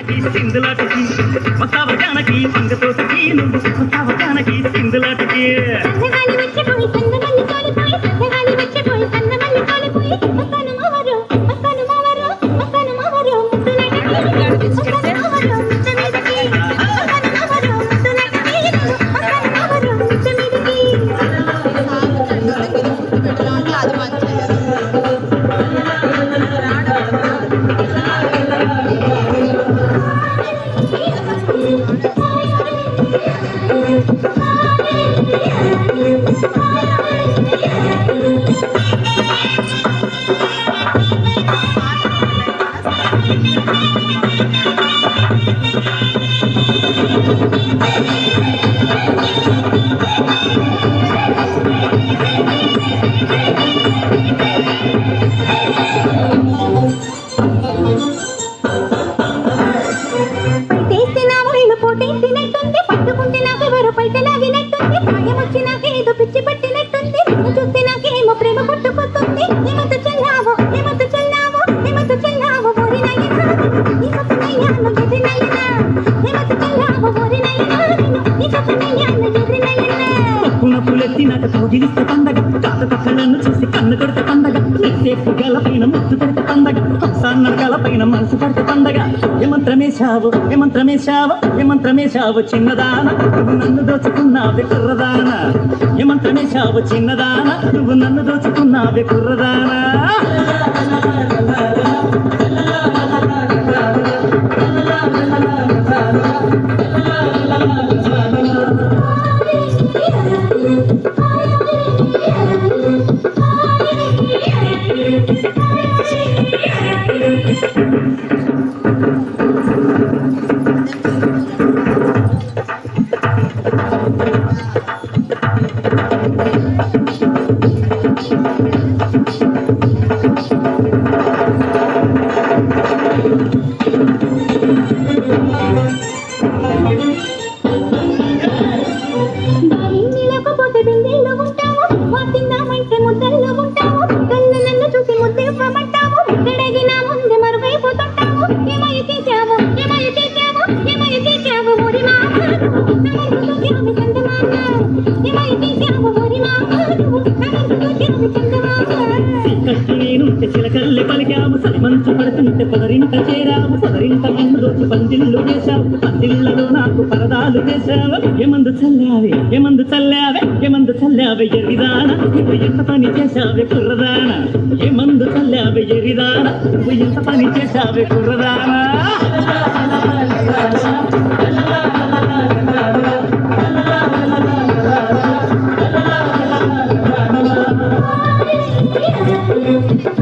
సిందులాటకి వస్తావ జానకి సంగతో సఖీ నువ్వు వస్తావ జానకి సిందులాటకి సందగాలి వచ్చేపోయి సందమల్లి తోలిపోయి సందగాలి వచ్చేపోయి సందమల్లి తోలిపోయి వస్తాను మావరు వస్తాను మావరు వస్తాను మావరు ముద్దులాటకి వస్తాను మావరు ముద్దు మీదకి వస్తాను మావరు ముద్దులాటకి వస్తాను మావరు ముద్దు మీదకి అది మంచిది పోటేసినట్టుంది పట్టుకుంటే నాకెవరు పైట లాగినట్టుంది ప్రాయం వచ్చి నాకేదో పిచ్చి పట్టినట్టుంది నిన్ను చూస్తే నాకేమో ప్రేమ పుట్టుకొస్తుంది ఏమంత చల్లావో ఏమంత చల్లావో ఏమంత చల్లావో ఓరి నయ్యనా నీ సొత్తనయ్యాను ఎర్రి నయ్యనా ఏమంత చల్లావో ఓరి నయ్యనా నీ సొత్తనయ్యాను ఎర్రి నయ్యనా పప్పున పులెత్తి నాకు తోగిలిస్తే పండగ కాత కథలను చూసి కన్ను కొడితే పండగ సేపు గల పైన ముద్దు పెడితే పండగ హంసాన్న గల పైన మనసు పడితే పండగ ఏమంత్రమేశావు ఏమంత్రమేశావు ఏమంత్రమేశావు చిన్నదాన నువ్వు నన్ను దోచుకున్నావే కుర్రదాన ఏమంత్రమేశావు చిన్నదాన నువ్వు నన్ను దోచుకున్నావే కుర్రదానా లేకపోతే బిందెల్లో ఉంటావు వాటిందామంటే ముద్దల్లో ఉంటావు కన్ను నన్ను చూసి ముద్దివ్వమంటావు ముద్దడగిన ముందే మరుగైపోతుంటావు ఏమై చేశావు ఏమై చేశావు ఏమై చేశావు ఓరి మామ నమ్ముతూ చందమామ ఏమై చేశావు ఓరి మామ నమ్ముతూ చందమామ కష్టినేనుంటే చిలకల్లె పలికాము సలిమంచు పడుతుంటే పొదరింట చేరాము పొదరింట మన్ను దోచి పందిళ్ళు వేశావు పందిళ్లలో నాకు పరదాలు వేశావు ఏమందు చల్లావే ఏమందు చల్లావే ఏమందు చల్లావే ఎరిదాన నువ్వు ఎంత పని చేశావే కుర్రదాన ఏమందు చల్లావే ఎరిదాన నువ్వు ఎంత పని చేశావే కుర్రదానా Thank you.